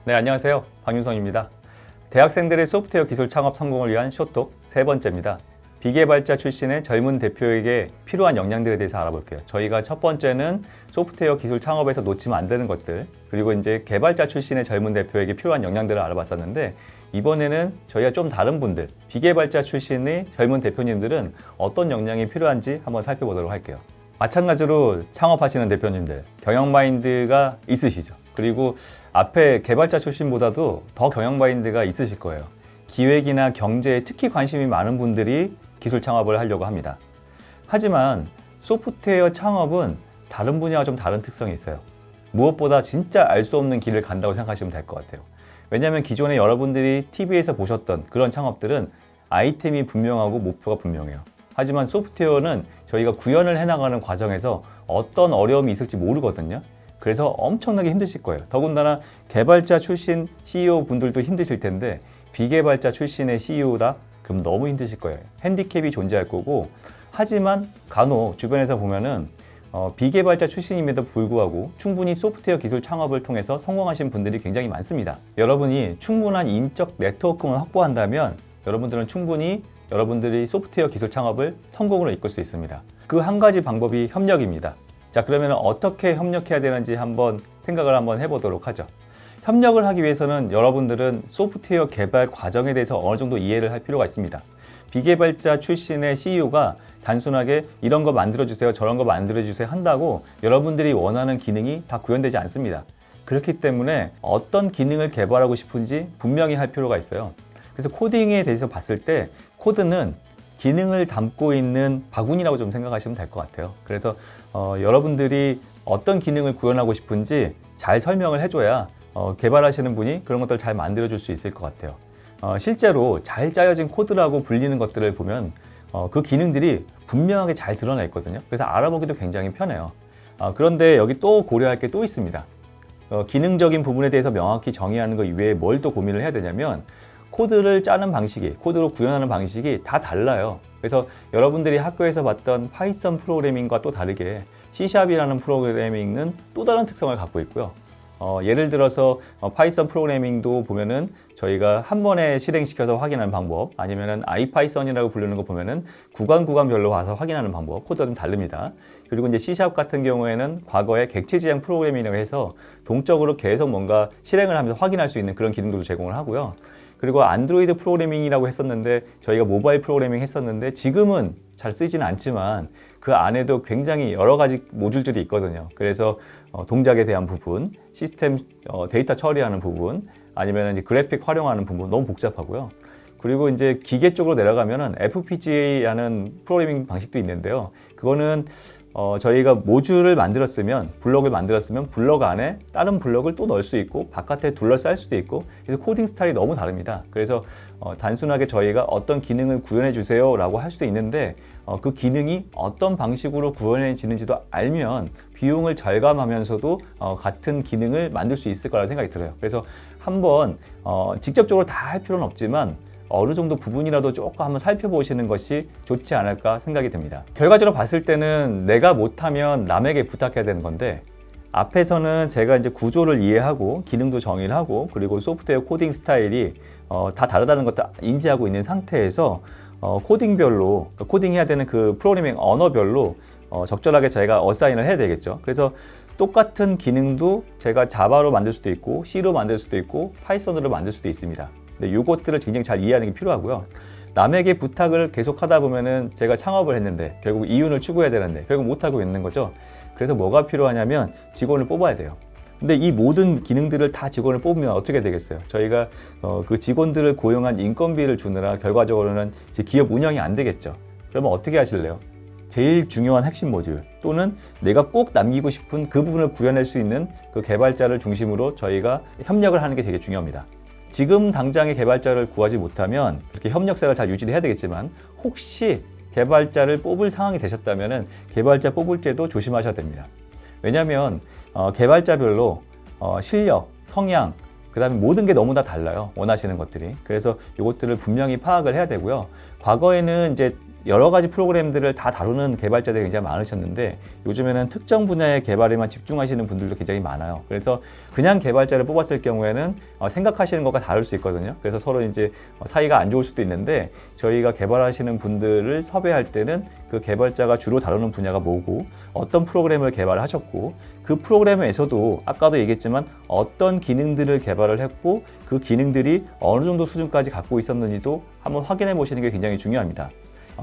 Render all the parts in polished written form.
네, 안녕하세요. 박윤성입니다. 대학생들의 소프트웨어 기술 창업 성공을 위한 쇼톡 세 번째입니다. 비개발자 출신의 젊은 대표에게 필요한 역량들에 대해서 알아볼게요. 저희가 첫 번째는 소프트웨어 기술 창업에서 놓치면 안 되는 것들, 그리고 이제 개발자 출신의 젊은 대표에게 필요한 역량들을 알아봤었는데, 이번에는 저희가 좀 다른 분들, 비개발자 출신의 젊은 대표님들은 어떤 역량이 필요한지 한번 살펴보도록 할게요. 마찬가지로 창업하시는 대표님들, 경영 마인드가 있으시죠. 그리고 앞에 개발자 출신보다도 더 경영 마인드가 있으실 거예요. 기획이나 경제에 특히 관심이 많은 분들이 기술 창업을 하려고 합니다. 하지만 소프트웨어 창업은 다른 분야와 좀 다른 특성이 있어요. 무엇보다 진짜 알 수 없는 길을 간다고 생각하시면 될 것 같아요. 왜냐하면 기존에 여러분들이 TV에서 보셨던 그런 창업들은 아이템이 분명하고 목표가 분명해요. 하지만 소프트웨어는 저희가 구현을 해나가는 과정에서 어떤 어려움이 있을지 모르거든요. 그래서 엄청나게 힘드실 거예요. 더군다나 개발자 출신 CEO 분들도 힘드실 텐데 비개발자 출신의 CEO다? 그럼 너무 힘드실 거예요. 핸디캡이 존재할 거고, 하지만 간혹 주변에서 보면은 비개발자 출신임에도 불구하고 충분히 소프트웨어 기술 창업을 통해서 성공하신 분들이 굉장히 많습니다. 여러분이 충분한 인적 네트워크만 확보한다면 여러분들은 충분히 여러분들이 소프트웨어 기술 창업을 성공으로 이끌 수 있습니다. 그 한 가지 방법이 협력입니다. 자, 그러면 어떻게 협력해야 되는지 한번 생각을 한번 해보도록 하죠. 협력을 하기 위해서는 여러분들은 소프트웨어 개발 과정에 대해서 어느 정도 이해를 할 필요가 있습니다. 비개발자 출신의 CEO가 단순하게 이런 거 만들어주세요, 저런 거 만들어주세요 한다고 여러분들이 원하는 기능이 다 구현되지 않습니다. 그렇기 때문에 어떤 기능을 개발하고 싶은지 분명히 할 필요가 있어요. 그래서 코딩에 대해서 봤을 때 코드는 기능을 담고 있는 바구니라고 좀 생각하시면 될 것 같아요. 그래서 여러분들이 어떤 기능을 구현하고 싶은지 잘 설명을 해줘야 개발하시는 분이 그런 것들을 잘 만들어줄 수 있을 것 같아요. 실제로 잘 짜여진 코드라고 불리는 것들을 보면 그 기능들이 분명하게 잘 드러나 있거든요. 그래서 알아보기도 굉장히 편해요. 그런데 여기 또 고려할 게 또 있습니다. 기능적인 부분에 대해서 명확히 정의하는 것 이외에 뭘 또 고민을 해야 되냐면 코드를 짜는 방식이, 코드로 구현하는 방식이 다 달라요. 그래서 여러분들이 학교에서 봤던 파이썬 프로그래밍과 또 다르게 C샵이라는 프로그래밍은 또 다른 특성을 갖고 있고요. 예를 들어서 파이썬 프로그래밍도 보면은 저희가 한 번에 실행시켜서 확인하는 방법, 아니면은 아이파이썬이라고 부르는 거 보면은 구간별로 와서 확인하는 방법, 코드가 좀 다릅니다. 그리고 이제 C샵 같은 경우에는 과거에 객체 지향 프로그래밍이라고 해서 동적으로 계속 뭔가 실행을 하면서 확인할 수 있는 그런 기능들도 제공을 하고요. 그리고 안드로이드 프로그래밍이라고 했었는데 저희가 모바일 프로그래밍 했었는데 지금은 잘 쓰지는 않지만 그 안에도 굉장히 여러 가지 모듈들이 있거든요. 그래서 동작에 대한 부분, 시스템 데이터 처리하는 부분, 아니면 이제 그래픽 활용하는 부분 너무 복잡하고요. 그리고 이제 기계 쪽으로 내려가면은 FPGA라는 프로그래밍 방식도 있는데요. 그거는 저희가 모듈을 만들었으면, 블럭을 만들었으면 블럭 안에 다른 블럭을 또 넣을 수 있고 바깥에 둘러쌀 수도 있고, 그래서 코딩 스타일이 너무 다릅니다. 그래서 단순하게 저희가 어떤 기능을 구현해 주세요 라고 할 수도 있는데 그 기능이 어떤 방식으로 구현해지는지도 알면 비용을 절감하면서도 같은 기능을 만들 수 있을 거라고 생각이 들어요. 그래서 한번 직접적으로 다 할 필요는 없지만 어느 정도 부분이라도 조금 한번 살펴보시는 것이 좋지 않을까 생각이 듭니다. 결과적으로 봤을 때는 내가 못하면 남에게 부탁해야 되는 건데, 앞에서는 제가 이제 구조를 이해하고 기능도 정의를 하고 그리고 소프트웨어 코딩 스타일이 다 다르다는 것도 인지하고 있는 상태에서 코딩별로, 코딩해야 되는 그 프로그래밍 언어별로 적절하게 저희가 어사인을 해야 되겠죠. 그래서 똑같은 기능도 제가 자바로 만들 수도 있고 C로 만들 수도 있고 파이썬으로 만들 수도 있습니다. 근데 이것들을 굉장히 잘 이해하는 게 필요하고요. 남에게 부탁을 계속 하다 보면은 제가 창업을 했는데 결국 이윤을 추구해야 되는데 결국 못하고 있는 거죠. 그래서 뭐가 필요하냐면 직원을 뽑아야 돼요. 근데 이 모든 기능들을 다 직원을 뽑으면 어떻게 되겠어요? 저희가 그 직원들을 고용한 인건비를 주느라 결과적으로는 이제 기업 운영이 안 되겠죠. 그러면 어떻게 하실래요? 제일 중요한 핵심 모듈 또는 내가 꼭 남기고 싶은 그 부분을 구현할 수 있는 그 개발자를 중심으로 저희가 협력을 하는 게 되게 중요합니다. 지금 당장의 개발자를 구하지 못하면 그렇게 협력사를 잘 유지해야 되겠지만 혹시 개발자를 뽑을 상황이 되셨다면 개발자 뽑을 때도 조심하셔야 됩니다. 왜냐하면 개발자별로 실력, 성향, 그 다음에 모든 게 너무 다 달라요. 원하시는 것들이. 그래서 이것들을 분명히 파악을 해야 되고요. 과거에는 이제 여러 가지 프로그램들을 다 다루는 개발자들이 굉장히 많으셨는데 요즘에는 특정 분야의 개발에만 집중하시는 분들도 굉장히 많아요. 그래서 그냥 개발자를 뽑았을 경우에는 생각하시는 것과 다를 수 있거든요. 그래서 서로 이제 사이가 안 좋을 수도 있는데 저희가 개발하시는 분들을 섭외할 때는 그 개발자가 주로 다루는 분야가 뭐고 어떤 프로그램을 개발하셨고 그 프로그램에서도 아까도 얘기했지만 어떤 기능들을 개발을 했고 그 기능들이 어느 정도 수준까지 갖고 있었는지도 한번 확인해 보시는 게 굉장히 중요합니다.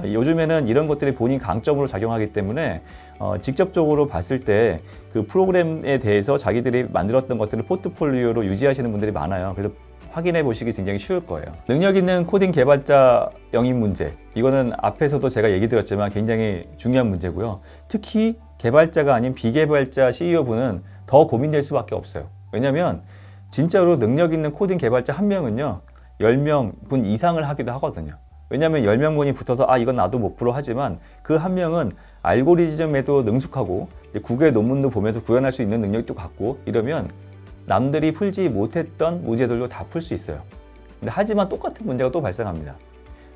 요즘에는 이런 것들이 본인 강점으로 작용하기 때문에 직접적으로 봤을 때 그 프로그램에 대해서 자기들이 만들었던 것들을 포트폴리오로 유지하시는 분들이 많아요. 그래서 확인해 보시기 굉장히 쉬울 거예요. 능력 있는 코딩 개발자 영입 문제. 이거는 앞에서도 제가 얘기 드렸지만 굉장히 중요한 문제고요. 특히 개발자가 아닌 비개발자 CEO분은 더 고민될 수밖에 없어요. 왜냐하면 진짜로 능력 있는 코딩 개발자 한 명은요 10명 이상을 하기도 하거든요. 왜냐하면 10명분이 붙어서 이건 나도 못 풀어 하지만 그 한 명은 알고리즘에도 능숙하고 국외 논문도 보면서 구현할 수 있는 능력도 갖고 이러면 남들이 풀지 못했던 문제들도 다 풀 수 있어요. 근데 하지만 똑같은 문제가 또 발생합니다.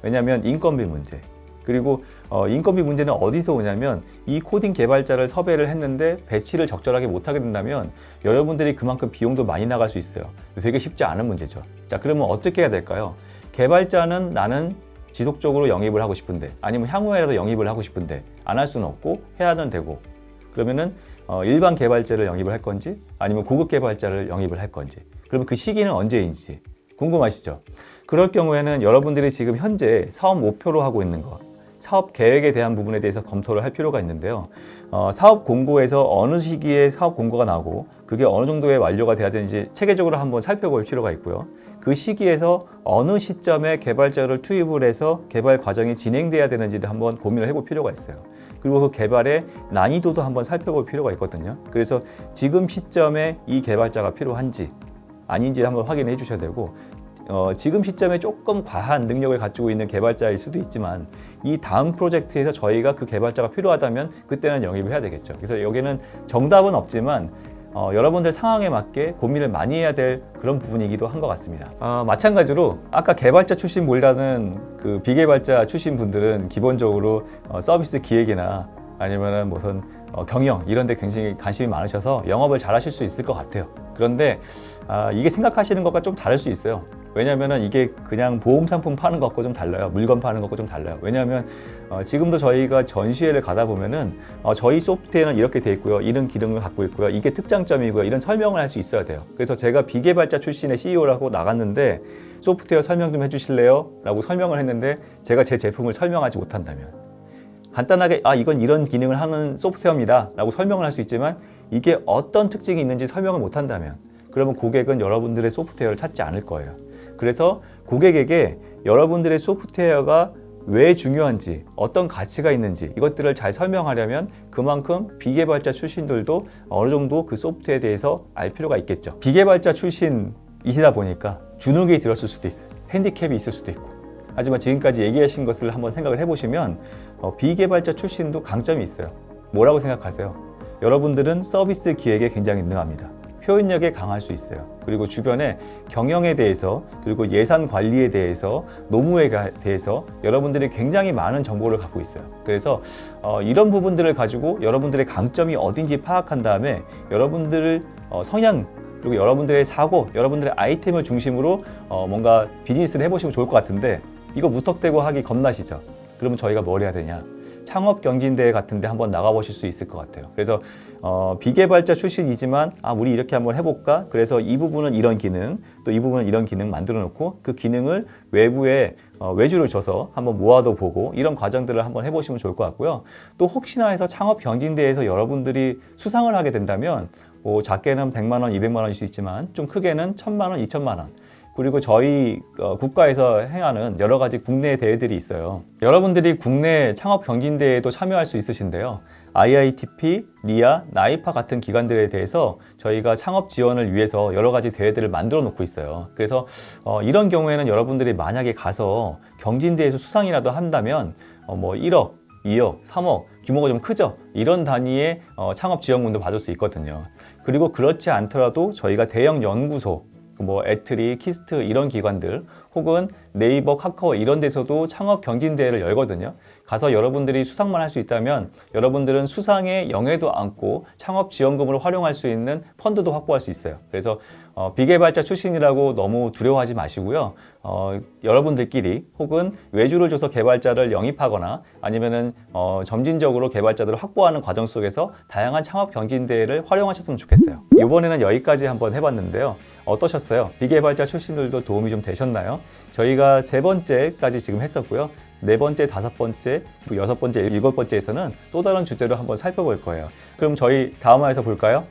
왜냐하면 인건비 문제. 그리고 인건비 문제는 어디서 오냐면 이 코딩 개발자를 섭외를 했는데 배치를 적절하게 못하게 된다면 여러분들이 그만큼 비용도 많이 나갈 수 있어요. 되게 쉽지 않은 문제죠. 자, 그러면 어떻게 해야 될까요? 개발자는 나는 지속적으로 영입을 하고 싶은데 아니면 향후에라도 영입을 하고 싶은데 안 할 수는 없고 해야는 되고 그러면은 일반 개발자를 영입을 할 건지 아니면 고급 개발자를 영입을 할 건지 그러면 그 시기는 언제인지 궁금하시죠? 그럴 경우에는 여러분들이 지금 현재 사업 목표로 하고 있는 것 사업 계획에 대한 부분에 대해서 검토를 할 필요가 있는데요. 사업 공고에서 어느 시기에 사업 공고가 나오고 그게 어느 정도의 완료가 돼야 되는지 체계적으로 한번 살펴볼 필요가 있고요. 그 시기에서 어느 시점에 개발자를 투입을 해서 개발 과정이 진행돼야 되는지를 한번 고민을 해볼 필요가 있어요. 그리고 그 개발의 난이도도 한번 살펴볼 필요가 있거든요. 그래서 지금 시점에 이 개발자가 필요한지 아닌지 한번 확인해 주셔야 되고 지금 시점에 조금 과한 능력을 가지고 있는 개발자일 수도 있지만 이 다음 프로젝트에서 저희가 그 개발자가 필요하다면 그때는 영입을 해야 되겠죠. 그래서 여기는 정답은 없지만 여러분들 상황에 맞게 고민을 많이 해야 될 그런 부분이기도 한 것 같습니다. 마찬가지로 아까 개발자 출신 몰라는 그 비개발자 출신 분들은 기본적으로 서비스 기획이나 아니면은 무슨 경영 이런 데 굉장히 관심이 많으셔서 영업을 잘 하실 수 있을 것 같아요. 그런데 이게 생각하시는 것과 좀 다를 수 있어요. 왜냐하면 이게 그냥 보험 상품 파는 것과 좀 달라요. 물건 파는 것과 좀 달라요. 왜냐하면 지금도 저희가 전시회를 가다 보면은 저희 소프트웨어는 이렇게 돼 있고요. 이런 기능을 갖고 있고요. 이게 특장점이고요. 이런 설명을 할 수 있어야 돼요. 그래서 제가 비개발자 출신의 CEO라고 나갔는데 소프트웨어 설명 좀 해주실래요? 라고 설명을 했는데 제가 제 제품을 설명하지 못한다면 간단하게 이건 이런 기능을 하는 소프트웨어입니다 라고 설명을 할 수 있지만 이게 어떤 특징이 있는지 설명을 못한다면 그러면 고객은 여러분들의 소프트웨어를 찾지 않을 거예요. 그래서 고객에게 여러분들의 소프트웨어가 왜 중요한지 어떤 가치가 있는지 이것들을 잘 설명하려면 그만큼 비개발자 출신들도 어느 정도 그 소프트웨어에 대해서 알 필요가 있겠죠. 비개발자 출신이시다 보니까 주눅이 들었을 수도 있어요. 핸디캡이 있을 수도 있고 하지만 지금까지 얘기하신 것을 한번 생각을 해보시면 비개발자 출신도 강점이 있어요. 뭐라고 생각하세요? 여러분들은 서비스 기획에 굉장히 능합니다. 표현력에 강할 수 있어요. 그리고 주변에 경영에 대해서 그리고 예산 관리에 대해서 노무에 대해서 여러분들이 굉장히 많은 정보를 갖고 있어요. 그래서 이런 부분들을 가지고 여러분들의 강점이 어딘지 파악한 다음에 여러분들의 성향 그리고 여러분들의 사고, 여러분들의 아이템을 중심으로 뭔가 비즈니스를 해보시면 좋을 것 같은데 이거 무턱대고 하기 겁나시죠? 그러면 저희가 뭘 해야 되냐? 창업 경진대회 같은 데 한번 나가보실 수 있을 것 같아요. 그래서 비개발자 출신이지만 우리 이렇게 한번 해볼까? 그래서 이 부분은 이런 기능, 또 이 부분은 이런 기능 만들어 놓고 그 기능을 외부에 외주를 줘서 한번 모아도 보고 이런 과정들을 한번 해보시면 좋을 것 같고요. 또 혹시나 해서 창업 경진대회에서 여러분들이 수상을 하게 된다면 뭐 작게는 100만 원, 200만 원일 수 있지만 좀 크게는 1000만 원, 2000만 원 그리고 저희 국가에서 행하는 여러 가지 국내 대회들이 있어요. 여러분들이 국내 창업 경진대회에도 참여할 수 있으신데요. IITP, 니아, 나이파 같은 기관들에 대해서 저희가 창업 지원을 위해서 여러 가지 대회들을 만들어 놓고 있어요. 그래서 이런 경우에는 여러분들이 만약에 가서 경진대회에서 수상이라도 한다면 뭐 1억, 2억, 3억 규모가 좀 크죠? 이런 단위의 창업 지원금도 받을 수 있거든요. 그리고 그렇지 않더라도 저희가 대형 연구소 뭐 애트리, 키스트 이런 기관들 혹은 네이버, 카카오 이런 데서도 창업 경진대회를 열거든요. 가서 여러분들이 수상만 할 수 있다면 여러분들은 수상에 영예도 안고 창업 지원금을 활용할 수 있는 펀드도 확보할 수 있어요. 그래서 비개발자 출신이라고 너무 두려워하지 마시고요. 여러분들끼리 혹은 외주를 줘서 개발자를 영입하거나 아니면은 점진적으로 개발자들을 확보하는 과정 속에서 다양한 창업 경진대회를 활용하셨으면 좋겠어요. 이번에는 여기까지 한번 해봤는데요. 어떠셨어요? 비개발자 출신들도 도움이 좀 되셨나요? 저희가 3번째까지 지금 했었고요. 4번째, 5번째, 그리고 6번째, 7번째에서는 또 다른 주제로 한번 살펴볼 거예요. 그럼 저희 다음 화에서 볼까요?